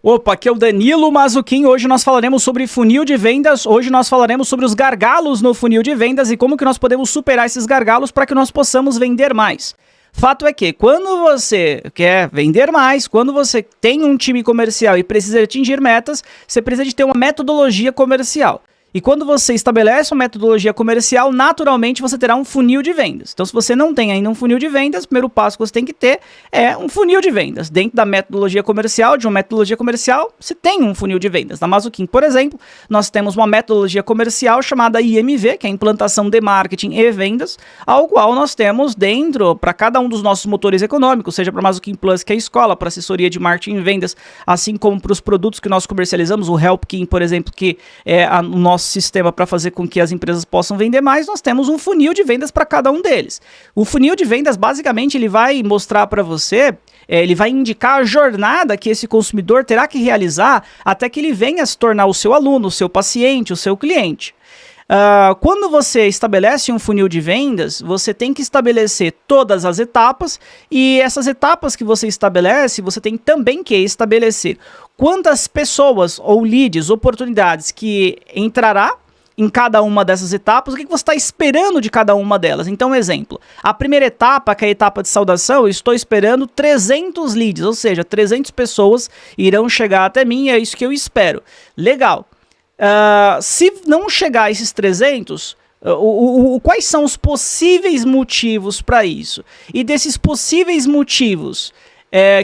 Opa, aqui é o Danilo Mazzucchin. Hoje nós falaremos sobre funil de vendas. Hoje nós falaremos sobre os gargalos no funil de vendas e como que nós podemos superar esses gargalos para que nós possamos vender mais. Fato é que quando você quer vender mais, quando você tem um time comercial e precisa atingir metas, você precisa de ter uma metodologia comercial. E quando você estabelece uma metodologia comercial, naturalmente você terá um funil de vendas. Então, se você não tem ainda um funil de vendas, o primeiro passo que você tem que ter é um funil de vendas. Dentro da metodologia comercial, de uma metodologia comercial, você tem um funil de vendas. Na Mazzucchin, por exemplo, nós temos uma metodologia comercial chamada IMV, que é a implantação de marketing e vendas, ao qual nós temos dentro, para cada um dos nossos motores econômicos, seja para a Mazzucchin Plus, que é a escola, para assessoria de marketing e vendas, assim como para os produtos que nós comercializamos, o Helpkin, por exemplo, que é o nosso sistema para fazer com que as empresas possam vender mais, nós temos um funil de vendas para cada um deles. O funil de vendas, basicamente, ele vai mostrar para você, ele vai indicar a jornada que esse consumidor terá que realizar até que ele venha se tornar o seu aluno, o seu paciente, o seu cliente. Quando você estabelece um funil de vendas, você tem que estabelecer todas as etapas, e essas etapas que você estabelece, você tem também que estabelecer quantas pessoas ou leads, oportunidades que entrará em cada uma dessas etapas, o que você está esperando de cada uma delas. Então, exemplo, a primeira etapa, que é a etapa de saudação, eu estou esperando 300 leads, ou seja, 300 pessoas irão chegar até mim, é isso que eu espero. Legal. Se não chegar a esses 300, quais são os possíveis motivos para isso? E desses possíveis motivos,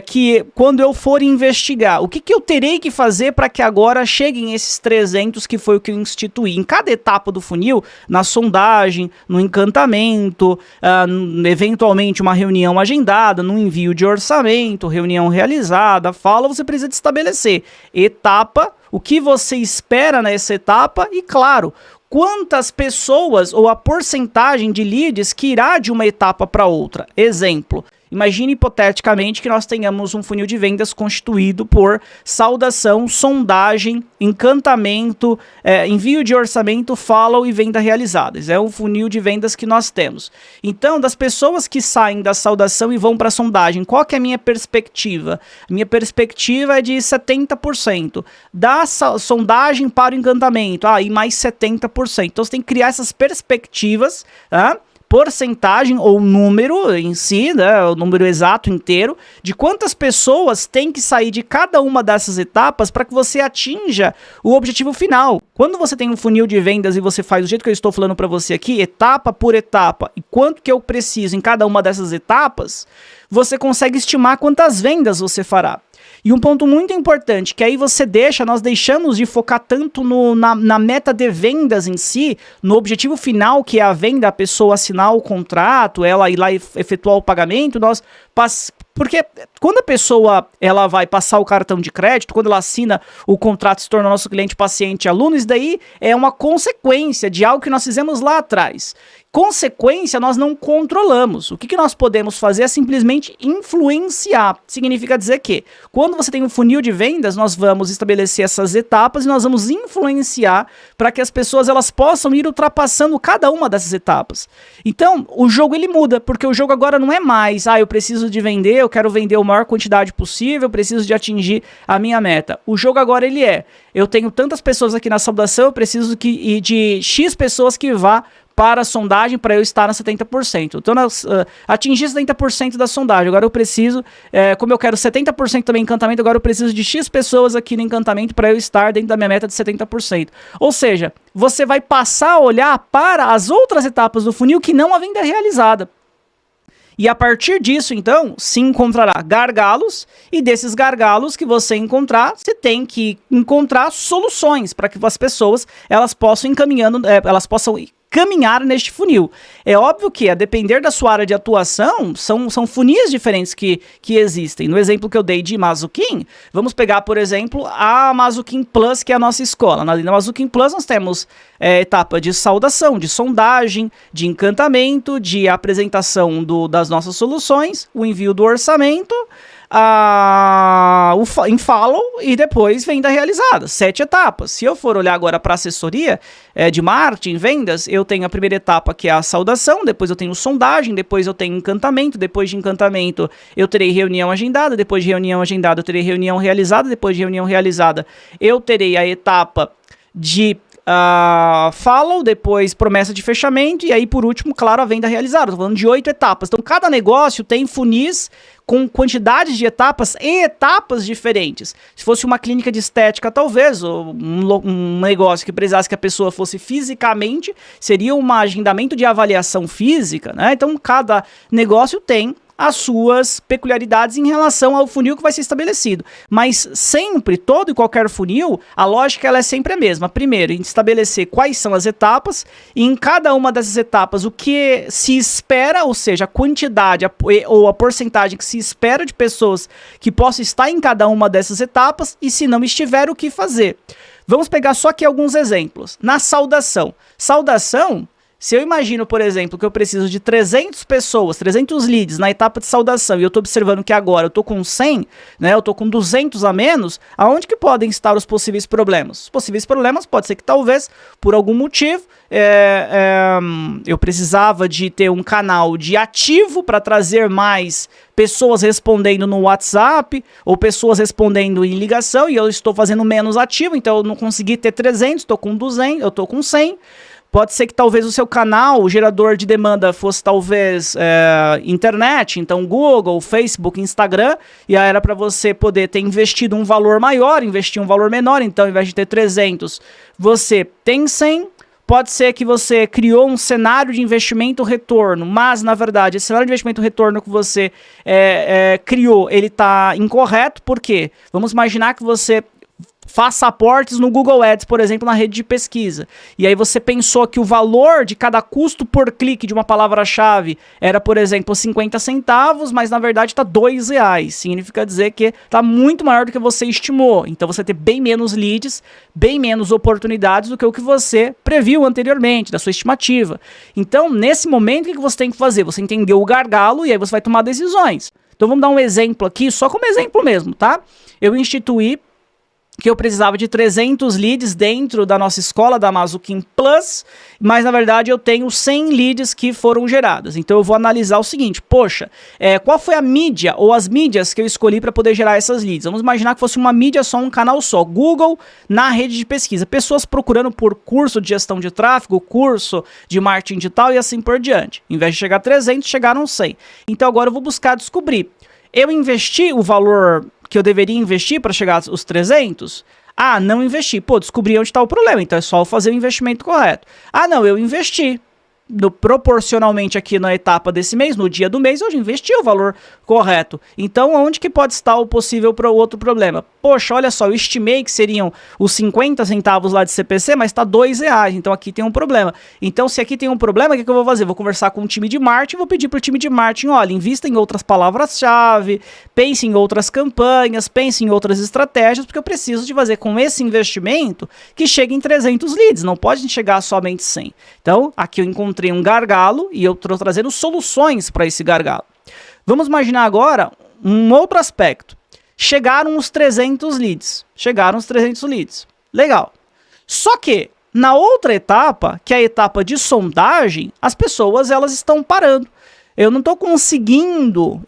que quando eu for investigar, o que eu terei que fazer para que agora cheguem esses 300, que foi o que eu instituí? Em cada etapa do funil, na sondagem, no encantamento, eventualmente uma reunião agendada, no envio de orçamento, reunião realizada, você precisa de estabelecer etapa, o que você espera nessa etapa e, claro, quantas pessoas ou a porcentagem de leads que irá de uma etapa para outra. Exemplo, imagine hipoteticamente que nós tenhamos um funil de vendas constituído por saudação, sondagem, encantamento, envio de orçamento, follow e venda realizadas. É um funil de vendas que nós temos. Então, das pessoas que saem da saudação e vão para a sondagem, qual que é a minha perspectiva? A minha perspectiva é de 70%. Da sondagem para o encantamento, e mais 70%. Então, você tem que criar essas perspectivas, porcentagem ou número em si, né, o número exato inteiro, de quantas pessoas tem que sair de cada uma dessas etapas para que você atinja o objetivo final. Quando você tem um funil de vendas e você faz do jeito que eu estou falando para você aqui, etapa por etapa, e quanto que eu preciso em cada uma dessas etapas, você consegue estimar quantas vendas você fará. E um ponto muito importante, que aí nós deixamos de focar tanto na meta de vendas em si, no objetivo final, que é a venda, a pessoa assinar o contrato, ela ir lá e efetuar o pagamento, porque quando a pessoa ela vai passar o cartão de crédito, quando ela assina o contrato, se torna nosso cliente, paciente, aluno, isso daí é uma consequência de algo que nós fizemos lá atrás. Consequência nós não controlamos. O que nós podemos fazer é simplesmente influenciar. Significa dizer que quando você tem um funil de vendas, nós vamos estabelecer essas etapas e nós vamos influenciar para que as pessoas elas possam ir ultrapassando cada uma dessas etapas. Então, o jogo ele muda, porque o jogo agora não é mais, eu preciso de vender, eu quero vender a maior quantidade possível, eu preciso de atingir a minha meta. O jogo agora ele eu tenho tantas pessoas aqui na saudação, eu preciso de X pessoas que vá para a sondagem para eu estar na 70%. Então, atingir 70% da sondagem. Agora eu preciso, como eu quero 70% também em encantamento, agora eu preciso de X pessoas aqui no encantamento para eu estar dentro da minha meta de 70%. Ou seja, você vai passar a olhar para as outras etapas do funil que não a venda realizada. E a partir disso, então, se encontrará gargalos, e desses gargalos que você encontrar, você tem que encontrar soluções para que as pessoas elas possam caminhar neste funil. É óbvio que, a depender da sua área de atuação, são funis diferentes que existem. No exemplo que eu dei de Mazzucchin, vamos pegar, por exemplo, a Mazzucchin Plus, que é a nossa escola. Na Mazzucchin Plus nós temos etapa de saudação, de sondagem, de encantamento, de apresentação das nossas soluções, o envio do orçamento, em follow e depois venda realizada. 7 etapas. Se eu for olhar agora para assessoria de marketing, vendas, eu tenho a primeira etapa que é a saudação, depois eu tenho sondagem, depois eu tenho encantamento, depois de encantamento eu terei reunião agendada, depois de reunião agendada eu terei reunião realizada, depois de reunião realizada eu terei a etapa de follow, depois promessa de fechamento e aí por último, claro, a venda realizada. Estou falando de 8 etapas. Então cada negócio tem funis com quantidades de etapas e etapas diferentes. Se fosse uma clínica de estética, talvez, ou um negócio que precisasse que a pessoa fosse fisicamente, seria um agendamento de avaliação física, né? Então cada negócio tem as suas peculiaridades em relação ao funil que vai ser estabelecido. Mas sempre, todo e qualquer funil, a lógica ela é sempre a mesma. Primeiro, estabelecer quais são as etapas, e em cada uma dessas etapas o que se espera, ou seja, a quantidade ou a porcentagem que se espera de pessoas que possam estar em cada uma dessas etapas, e se não estiver, o que fazer. Vamos pegar só aqui alguns exemplos. Na saudação. Saudação, se eu imagino, por exemplo, que eu preciso de 300 pessoas, 300 leads na etapa de saudação, e eu estou observando que agora eu estou com 100, né, eu estou com 200 a menos, aonde que podem estar os possíveis problemas? Os possíveis problemas pode ser que talvez, por algum motivo, eu precisava de ter um canal de ativo para trazer mais pessoas respondendo no WhatsApp, ou pessoas respondendo em ligação, e eu estou fazendo menos ativo, então eu não consegui ter 300, estou com 200, eu estou com 100, pode ser que talvez o seu canal, o gerador de demanda, fosse talvez internet, então Google, Facebook, Instagram, e aí era para você poder ter investido um valor maior, investir um valor menor, então ao invés de ter 300, você tem 100, pode ser que você criou um cenário de investimento-retorno, mas na verdade esse cenário de investimento-retorno que você criou, ele está incorreto, por quê? Vamos imaginar que você faça aportes no Google Ads, por exemplo, na rede de pesquisa. E aí você pensou que o valor de cada custo por clique de uma palavra-chave era, por exemplo, 50 centavos, mas na verdade está R$2. Significa dizer que está muito maior do que você estimou. Então você tem bem menos leads, bem menos oportunidades do que o que você previu anteriormente, da sua estimativa. Então, nesse momento, o que você tem que fazer? Você entendeu o gargalo e aí você vai tomar decisões. Então vamos dar um exemplo aqui, só como exemplo mesmo, tá? Eu instituí que eu precisava de 300 leads dentro da nossa escola da Mazuquim Plus, mas na verdade eu tenho 100 leads que foram geradas. Então eu vou analisar o seguinte, poxa, qual foi a mídia ou as mídias que eu escolhi para poder gerar essas leads? Vamos imaginar que fosse uma mídia só, um canal só, Google na rede de pesquisa, pessoas procurando por curso de gestão de tráfego, curso de marketing digital e assim por diante. Em vez de chegar a 300, chegaram 100. Então agora eu vou buscar descobrir, eu investi o valor que eu deveria investir para chegar aos 300? Ah, não investi. Pô, descobri onde está o problema, então é só eu fazer o investimento correto. Ah, não, eu investi. Proporcionalmente aqui na etapa desse mês, no dia do mês, eu já investi o valor correto. Então, onde que pode estar o possível outro problema? Poxa, olha só, eu estimei que seriam os 50 centavos lá de CPC, mas está R$2, então aqui tem um problema. Então, se aqui tem um problema, o que eu vou fazer? Vou conversar com o time de marketing, vou pedir para o time de marketing, olha, invista em outras palavras-chave, pense em outras campanhas, pense em outras estratégias, porque eu preciso de fazer com esse investimento que chegue em 300 leads, não pode chegar somente 100. Então, aqui eu encontrei um gargalo e eu estou trazendo soluções para esse gargalo. Vamos imaginar agora um outro aspecto. Chegaram os 300 leads. Chegaram os 300 leads. Legal. Só que na outra etapa, que é a etapa de sondagem, as pessoas elas estão parando. Eu não estou conseguindo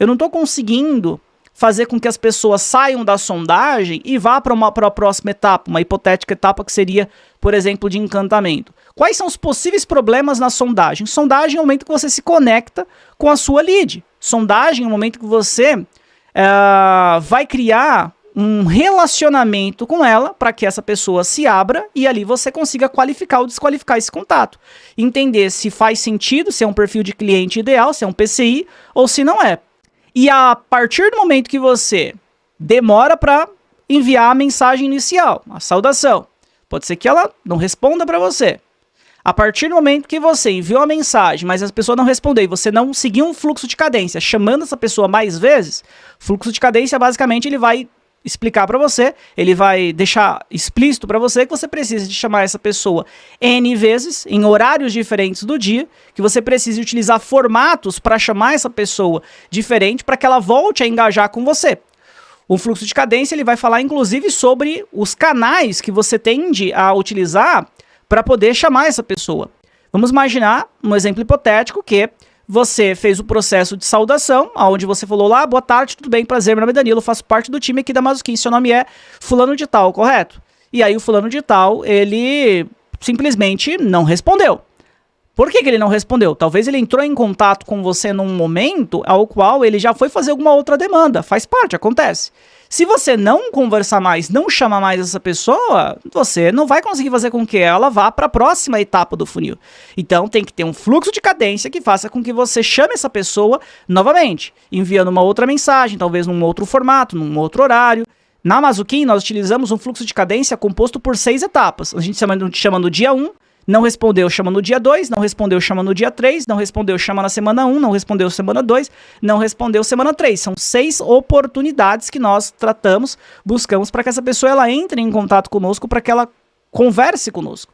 fazer com que as pessoas saiam da sondagem e vá para a próxima etapa, uma hipotética etapa que seria, por exemplo, de encantamento. Quais são os possíveis problemas na sondagem? Sondagem é o momento que você se conecta com a sua lead. Sondagem é o momento que você vai criar um relacionamento com ela para que essa pessoa se abra e ali você consiga qualificar ou desqualificar esse contato. Entender se faz sentido, se é um perfil de cliente ideal, se é um PCI ou se não é. E a partir do momento que você demora para enviar a mensagem inicial, a saudação, pode ser que ela não responda para você. A partir do momento que você enviou a mensagem, mas a pessoa não respondeu e você não seguiu um fluxo de cadência, chamando essa pessoa mais vezes, fluxo de cadência basicamente ele vai explicar para você, ele vai deixar explícito para você que você precisa de chamar essa pessoa N vezes, em horários diferentes do dia, que você precisa utilizar formatos para chamar essa pessoa diferente para que ela volte a engajar com você. O fluxo de cadência ele vai falar inclusive sobre os canais que você tende a utilizar para poder chamar essa pessoa. Vamos imaginar um exemplo hipotético que você fez o processo de saudação, onde você falou lá, boa tarde, tudo bem, prazer, meu nome é Danilo, faço parte do time aqui da Mazuquim, seu nome é fulano de tal, correto? E aí o fulano de tal, ele simplesmente não respondeu. Por que ele não respondeu? Talvez ele entrou em contato com você num momento ao qual ele já foi fazer alguma outra demanda. Faz parte, acontece. Se você não conversar mais, não chamar mais essa pessoa, você não vai conseguir fazer com que ela vá para a próxima etapa do funil. Então tem que ter um fluxo de cadência que faça com que você chame essa pessoa novamente, enviando uma outra mensagem, talvez num outro formato, num outro horário. Na Mazuquim, nós utilizamos um fluxo de cadência composto por 6 etapas. A gente chama no dia 1, não respondeu, chama no dia 2, não respondeu, chama no dia 3, não respondeu, chama na semana 1, não respondeu, semana 2, não respondeu, semana 3. São 6 oportunidades que nós tratamos, buscamos para que essa pessoa ela entre em contato conosco, para que ela converse conosco.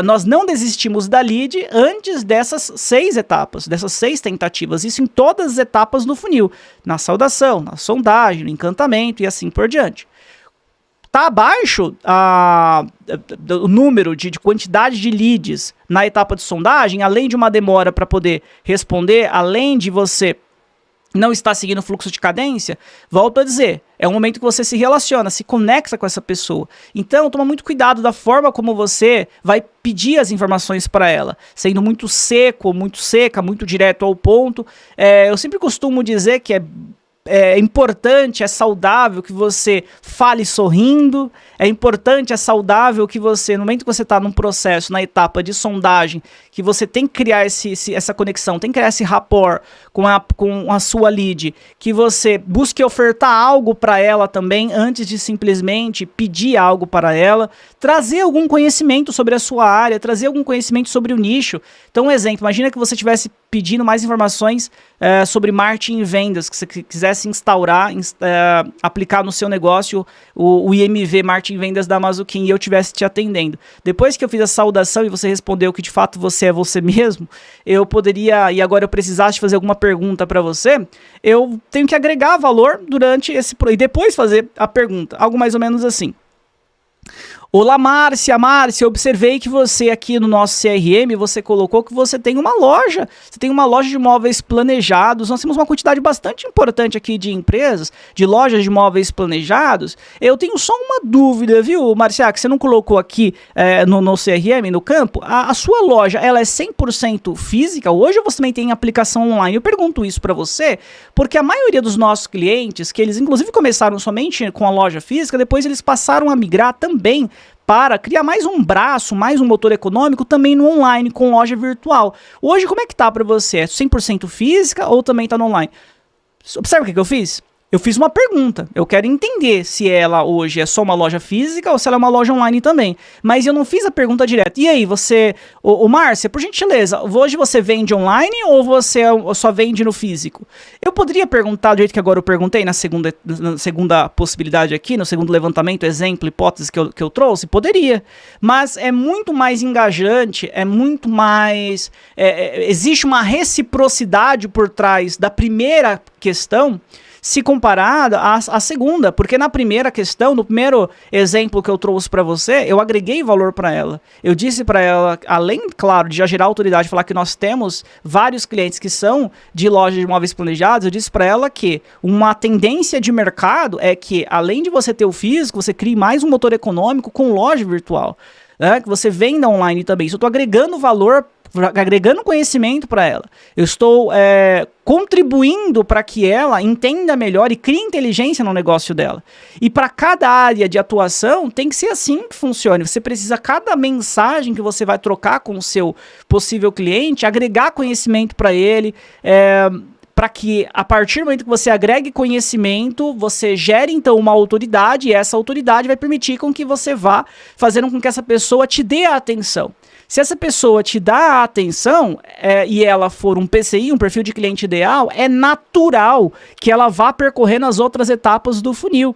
Nós não desistimos da lead antes dessas 6 etapas, dessas 6 tentativas, isso em todas as etapas do funil, na saudação, na sondagem, no encantamento e assim por diante. Está abaixo do número de quantidade de leads na etapa de sondagem, além de uma demora para poder responder, além de você não estar seguindo o fluxo de cadência, volto a dizer, é um momento que você se relaciona, se conecta com essa pessoa. Então, toma muito cuidado da forma como você vai pedir as informações para ela, sendo muito seco, muito seca, muito direto ao ponto. Eu sempre costumo dizer que é importante, é saudável que você fale sorrindo, é importante, é saudável que você, no momento que você está num processo, na etapa de sondagem, que você tem que criar essa conexão, tem que criar esse rapport com a sua lead, que você busque ofertar algo para ela também, antes de simplesmente pedir algo para ela, trazer algum conhecimento sobre a sua área, trazer algum conhecimento sobre o nicho. Então, um exemplo, imagina que você estivesse pedindo mais informações sobre marketing e vendas, que você quisesse instaurar, aplicar no seu negócio o IMV, marketing e vendas da Mazuquim, e eu estivesse te atendendo. Depois que eu fiz a saudação e você respondeu que de fato você é você mesmo, eu poderia, e agora eu precisasse fazer alguma pergunta para você, eu tenho que agregar valor durante e depois fazer a pergunta, algo mais ou menos assim. Olá, Márcia, eu observei que você aqui no nosso CRM, você colocou que você tem uma loja de móveis planejados. Nós temos uma quantidade bastante importante aqui de empresas, de lojas de móveis planejados. Eu tenho só uma dúvida, viu, Márcia, que você não colocou aqui no CRM, no campo. A sua loja, ela é 100% física hoje ou você também tem aplicação online? Eu pergunto isso para você, porque a maioria dos nossos clientes, que eles inclusive começaram somente com a loja física, depois eles passaram a migrar também para criar mais um braço, mais um motor econômico também no online, com loja virtual. Hoje, como é que tá para você? É 100% física ou também tá no online? Observe o que eu fiz? Eu fiz uma pergunta, eu quero entender se ela hoje é só uma loja física ou se ela é uma loja online também. Mas eu não fiz a pergunta direta. E aí, você... Márcia, por gentileza, hoje você vende online ou você só vende no físico? Eu poderia perguntar do jeito que agora eu perguntei, na segunda possibilidade aqui, no segundo levantamento, exemplo, hipótese que eu trouxe? Poderia. Mas é muito mais engajante, é muito mais... existe uma reciprocidade por trás da primeira questão, se comparada à segunda, porque na primeira questão, no primeiro exemplo que eu trouxe para você, eu agreguei valor para ela. Eu disse para ela, além, claro, de já gerar autoridade, falar que nós temos vários clientes que são de lojas de imóveis planejados, eu disse para ela que uma tendência de mercado é que, além de você ter o físico, você crie mais um motor econômico com loja virtual, né? Que você venda online também. Isso eu estou agregando valor, agregando conhecimento para ela. Eu estou contribuindo para que ela entenda melhor e crie inteligência no negócio dela. E para cada área de atuação tem que ser assim que funcione. Você precisa, cada mensagem que você vai trocar com o seu possível cliente, agregar conhecimento para ele, para que a partir do momento que você agregue conhecimento, você gere então uma autoridade, e essa autoridade vai permitir com que você vá fazendo com que essa pessoa te dê a atenção. Se essa pessoa te dá a atenção e ela for um PCI, um perfil de cliente ideal, é natural que ela vá percorrendo as outras etapas do funil.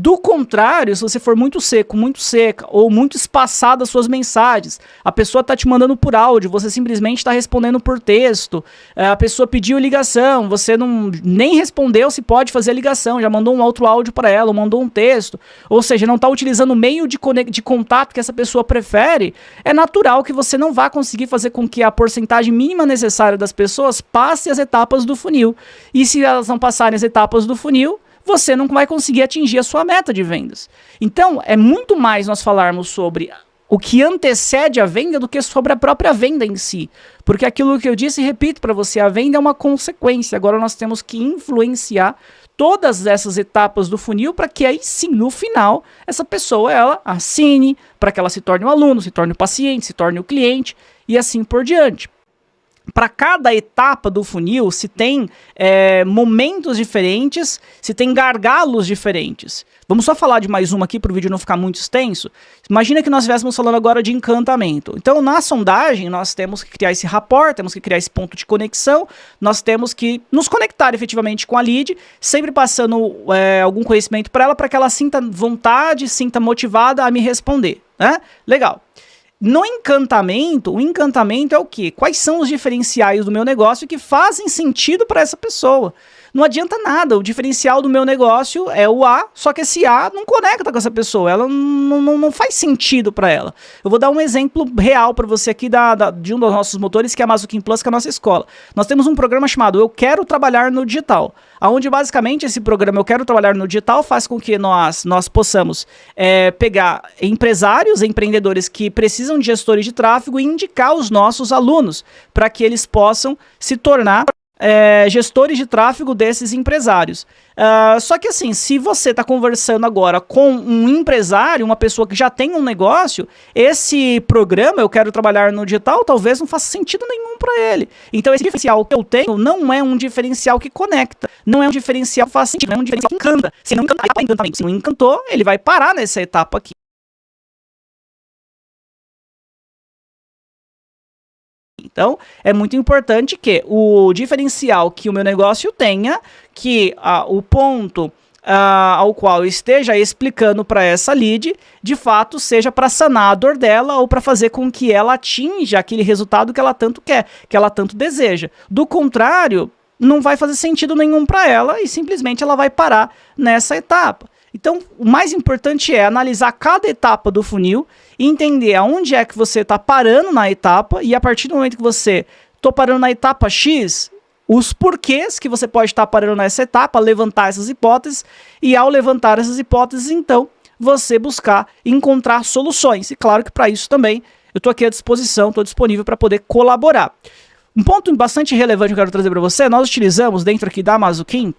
Do contrário, se você for muito seco, muito seca, ou muito espaçada as suas mensagens, a pessoa tá te mandando por áudio, você simplesmente está respondendo por texto, a pessoa pediu ligação, você não nem respondeu se pode fazer a ligação, já mandou um outro áudio para ela, ou mandou um texto, ou seja, não está utilizando o meio de contato que essa pessoa prefere, é natural que você não vá conseguir fazer com que a porcentagem mínima necessária das pessoas passe as etapas do funil. E se elas não passarem as etapas do funil, você não vai conseguir atingir a sua meta de vendas. Então, é muito mais nós falarmos sobre o que antecede a venda do que sobre a própria venda em si. Porque aquilo que eu disse e repito para você, a venda é uma consequência. Agora nós temos que influenciar todas essas etapas do funil para que aí sim, no final, essa pessoa ela assine, para que ela se torne um aluno, se torne um paciente, se torne um cliente e assim por diante. Para cada etapa do funil, se tem momentos diferentes, se tem gargalos diferentes. Vamos só falar de mais uma aqui para o vídeo não ficar muito extenso. Imagina que nós estivéssemos falando agora de encantamento. Então, na sondagem, nós temos que criar esse rapport, temos que criar esse ponto de conexão, nós temos que nos conectar efetivamente com a lead, sempre passando algum conhecimento para ela, para que ela sinta vontade, sinta motivada a me responder, né? Legal. No encantamento, o encantamento é o quê? Quais são os diferenciais do meu negócio que fazem sentido para essa pessoa? Não adianta nada, o diferencial do meu negócio é o A, só que esse A não conecta com essa pessoa, ela não faz sentido para ela. Eu vou dar um exemplo real para você aqui de um dos nossos motores, que é a Mazuquim Plus, que é a nossa escola. Nós temos um programa chamado Eu Quero Trabalhar no Digital, onde basicamente esse programa Eu Quero Trabalhar no Digital faz com que nós possamos pegar empresários, empreendedores que precisam de gestores de tráfego e indicar os nossos alunos para que eles possam se tornar gestores de tráfego desses empresários. Só que assim, se você está conversando agora com um empresário, uma pessoa que já tem um negócio, esse programa, Eu Quero Trabalhar no Digital, talvez não faça sentido nenhum para ele. Então esse diferencial que eu tenho não é um diferencial que conecta, não é um diferencial que faz sentido, não é um diferencial que encanta. Se não encantar, se não encantou, ele vai parar nessa etapa aqui. Então, é muito importante que o diferencial que o meu negócio tenha, que o ponto ao qual eu esteja explicando para essa lead, de fato, seja para sanar a dor dela ou para fazer com que ela atinja aquele resultado que ela tanto quer, que ela tanto deseja. Do contrário, não vai fazer sentido nenhum para ela e simplesmente ela vai parar nessa etapa. Então, o mais importante é analisar cada etapa do funil, entender aonde é que você está parando na etapa e a partir do momento que você está parando na etapa X, os porquês que você pode estar parando nessa etapa, levantar essas hipóteses e ao levantar essas hipóteses, então, você buscar encontrar soluções. E claro que para isso também eu estou aqui à disposição, estou disponível para poder colaborar. Um ponto bastante relevante que eu quero trazer para você, nós utilizamos dentro aqui da Mazuquim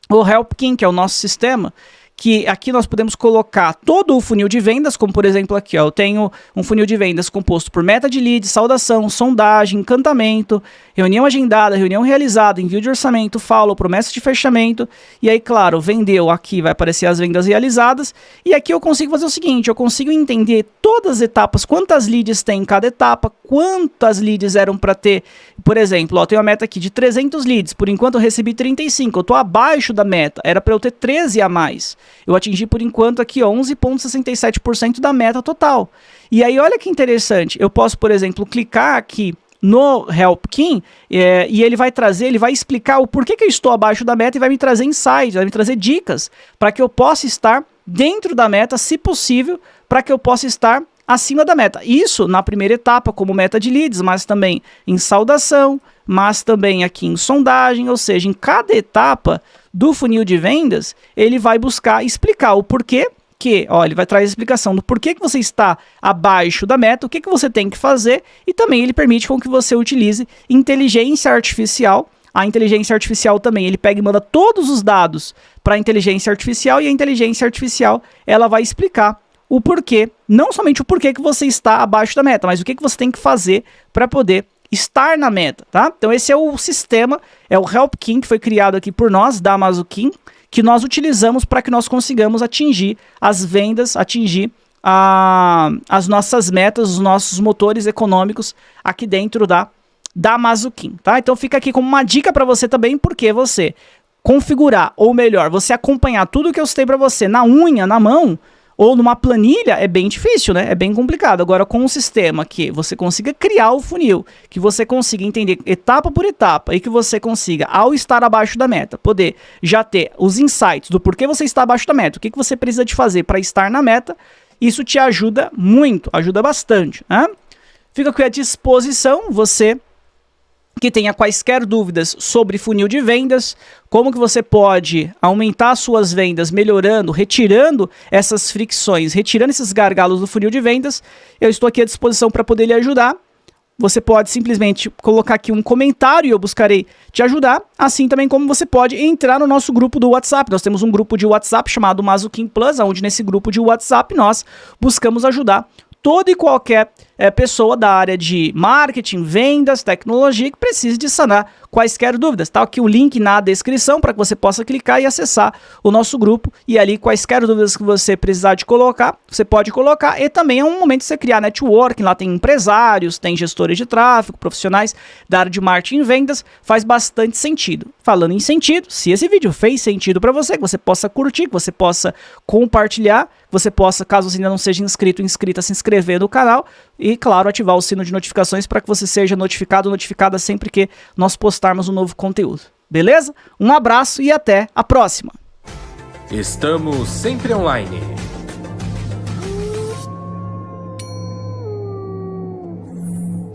o HelpKing, que é o nosso sistema, que aqui nós podemos colocar todo o funil de vendas, como por exemplo aqui, ó, eu tenho um funil de vendas composto por meta de lead, saudação, sondagem, encantamento, reunião agendada, reunião realizada, envio de orçamento, follow, promessa de fechamento, e aí, claro, vendeu, aqui vai aparecer as vendas realizadas, e aqui eu consigo fazer o seguinte, eu consigo entender todas as etapas, quantas leads tem em cada etapa, quantas leads eram para ter, por exemplo, ó, eu tenho uma meta aqui de 300 leads, por enquanto eu recebi 35, eu estou abaixo da meta, era para eu ter 13 a mais. Eu atingi por enquanto aqui 11,67% da meta total. E aí olha que interessante, eu posso, por exemplo, clicar aqui no HelpKing e ele vai trazer, ele vai explicar o porquê que eu estou abaixo da meta e vai me trazer insights, vai me trazer dicas para que eu possa estar dentro da meta, se possível, para que eu possa estar acima da meta. Isso na primeira etapa como meta de leads, mas também em saudação, mas também aqui em sondagem, ou seja, em cada etapa do funil de vendas, ele vai buscar explicar o porquê que, ó, ele vai trazer a explicação do porquê que você está abaixo da meta, o que que você tem que fazer, e também ele permite com que você utilize inteligência artificial. A inteligência artificial também, ele pega e manda todos os dados para a inteligência artificial, e a inteligência artificial, ela vai explicar o porquê, não somente o porquê que você está abaixo da meta, mas o que que você tem que fazer para poder estar na meta, tá? Então esse é o sistema, é o HelpKing que foi criado aqui por nós, da Mazuquim, que nós utilizamos para que nós consigamos atingir as vendas, atingir as nossas metas, os nossos motores econômicos aqui dentro da Mazuquim, tá? Então fica aqui como uma dica para você também, porque você, configurar, ou melhor, você acompanhar tudo que eu citei para você na unha, na mão, ou numa planilha, é bem difícil, né? É bem complicado. Agora, com um sistema que você consiga criar o funil, que você consiga entender etapa por etapa e que você consiga, ao estar abaixo da meta, poder já ter os insights do porquê você está abaixo da meta, o que você precisa de fazer para estar na meta, isso te ajuda muito, ajuda bastante, né? Fica aqui à disposição, você que tenha quaisquer dúvidas sobre funil de vendas, como que você pode aumentar suas vendas melhorando, retirando essas fricções, retirando esses gargalos do funil de vendas, eu estou aqui à disposição para poder lhe ajudar. Você pode simplesmente colocar aqui um comentário e eu buscarei te ajudar, assim também como você pode entrar no nosso grupo do WhatsApp. Nós temos um grupo de WhatsApp chamado Mazuquim Plus, onde nesse grupo de WhatsApp nós buscamos ajudar toda e qualquer pessoa da área de marketing, vendas, tecnologia que precise de sanar quaisquer dúvidas. Tá aqui o link na descrição para que você possa clicar e acessar o nosso grupo e ali quaisquer dúvidas que você precisar de colocar, você pode colocar e também é um momento de você criar networking, lá tem empresários, tem gestores de tráfego, profissionais da área de marketing e vendas, faz bastante sentido. Falando em sentido, se esse vídeo fez sentido para você, que você possa curtir, que você possa compartilhar, que você possa, caso você ainda não seja inscrito ou inscrita, se inscrever no canal e, claro, ativar o sino de notificações para que você seja notificado ou notificada sempre que nós postarmos um novo conteúdo. Beleza? Um abraço e até a próxima! Estamos sempre online.